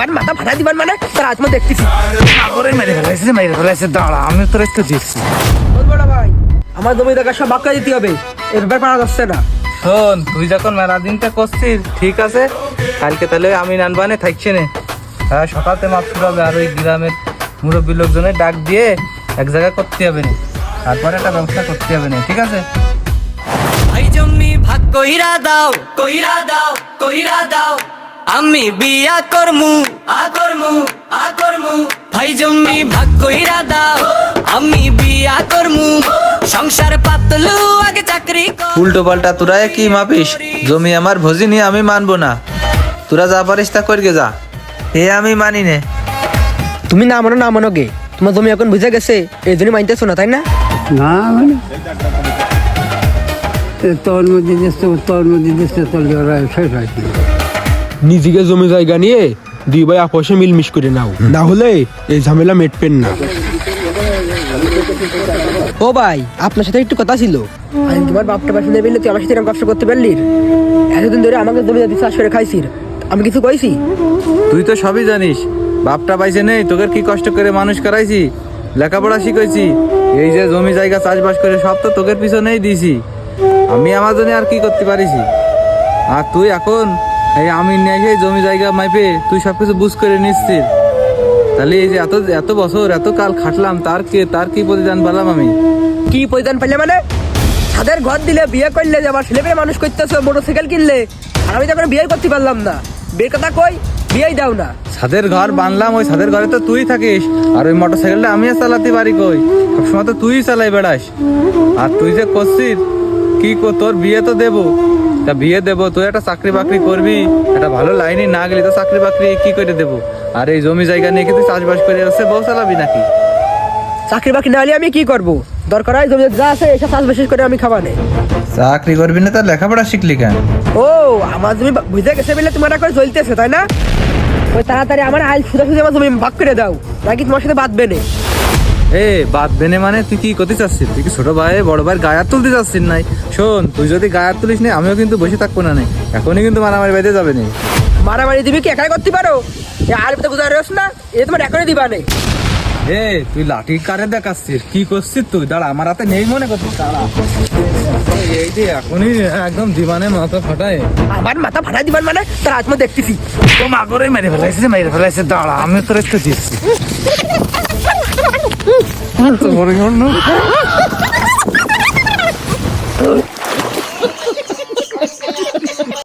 আমার মাথা ফাটা দিবেন মানে তার আজ মই দেখতেছি আগরে মেরে ফেলাইছে দাঁড়া আমি তোর একটু দিচ্ছি। বড় ভাই আমার জমি জায়গা সব বাক্কা দিতে হবে, এর ব্যাপার পারা যাচ্ছে না। শোন তুই যখন মেলা দিনটা করছিস ঠিক আছে, কালকে তাহলে আমি নানবানে থাকছি না। হ্যাঁ সকালতে মাপ শুরু হবে, আর ওই গ্রামের মুরব্বী লোকজনের ডাক দিয়ে এক জায়গায় করতে হবে না, তারপরে একটা ব্যবস্থা করতে হবে না, ঠিক আছে? ভাই জমি ভাগ কইরা দাও কইরা দাও কইরা দাও, আমি বিয়া করমু ভাই জমি ভাগ কইরা দাও, আমি বিয়া করমু সংসার পাতলু আগে চাকরি উল্টো পাল্টা তোরা কি মাপিস? জমি আমার ভোজি নিয়ে আমি মানবো না, তোরা যা পারিস তা করগে যা, এ আমি মানি নে। তুমি না মানো গে, তোমার জমি এখন বুঝে গেছে এই জন্য মানতেছো না, তাই না? না মানে তোর মধ্যে তোর শেষ হয়েছিল। নিজেকে জমি জায়গা নিয়ে দুই ভাই আপসে মিলমিশ করে নাও, না হলে এই ঝামেলা মেটবেন না। ও ভাই আপনার সাথে একটু কথা ছিল। আমি তোমার বাপটা পাশে নেবে তুই আমার সাথে এরকম কষ্ট করতে পারলি? এতদিন ধরে আমাকে জমি জাতি চাষ করে খাইছিস, আমি কিছু কইছি? তুই তো সবই জানিস, বাপটা পাইছে নেই তোকে কি কষ্ট করে মানুষ করাইছি, লেখাপড়া শিখাইছি, এই যে জমি জায়গা চাষবাস করে সব তো তোকের পিছনেই দিয়েছি, আমি আমার জন্য আর কি করতে পারিছি? আর তুই এখন এই আমি নিয়ে এসে জমি জায়গা মাইপে তুই সবকিছু বুঝ করে নিচ্ছিস, তাহলে এই যে এত বছর এত কাল খাটলাম তার কি প্রতিদান পেলাম আমি? কি প্রয়োজন পেলে মানে? তাদের ঘর দিলে বিয়ে করলে যে আমার ছেলে মেয়ে মানুষ করতেছে, মোটরসাইকেল কিনলে, আর আমি তখন বিয়ে করতে পারলাম না। বিয়ের কথা কই, বিয়েই দাও না। ছাদের ঘর বানলাম, ওই ছাদের ঘরে তো তুই থাকিস, আর ওই মোটরসাইকেলটা আমি চালাতে পারি কই? সবসময় তো তুই চালাই বেড়াস। আর তুই যে করছিস তোর বিয়ে তো দেবো, তা বিয়ে দেবো, তুই একটা চাকরি বাকরি করবি, একটা ভালো লাইনে না গেলি তো চাকরি বাকরি কি করে দেবো? আর এই জমি জায়গা নিয়ে কি তুই চাষবাস করে হচ্ছে বউ চালাবি নাকি? চাকরি বাকরি না হলে আমি কি করবো? দরকার হয় জমি যা আছে এসব চাষ বিশেষ করে আমি খাবা নেই। চাকরি করবি না তার লেখাপড়া শিখলি কেন? ও আমার জমি বুঝে গেছে বলে তোমার করে চলতেছে, তাই না? ওই তাড়াতাড়ি আমার আইল সুদা আমার জমি ভাগ করে দাও, নাকি তোমার সাথে বাঁধবে না। বাদ বেনে মানে তুই কি করতে চাচ্ছিস? তুই কি ছোট ভাই বড় ভাইয়ের গায়ে হাত তুলতে চাচ্ছিস নাই? শোন তুই যদি গায়ে হাত তুলিস না আমিও কিন্তু বসে থাকবো না, এখনই কিন্তু মারামারি বেঁধে যাবে না। মারামারি তুমি কি একাই করতে পারো? আর গুজার রস না, এ তোমার এখনই দিবা নেই। তুই লাঠি কারে দেখাচ্ছিস? কি করছিস তুই? দাঁড়া, আমার হাতে নেই মনে করছিস? দাঁড়া, এই যে এখনই একদম দিবানে মাথা ফাটায়। আমার মাথা ফাটাই দিবেন মানে তার আজ মই দেখতেছি। তো মাগরে মেরে ফেলাইছে দাঁড়া আমি তোর একটু দিচ্ছি। তো বড়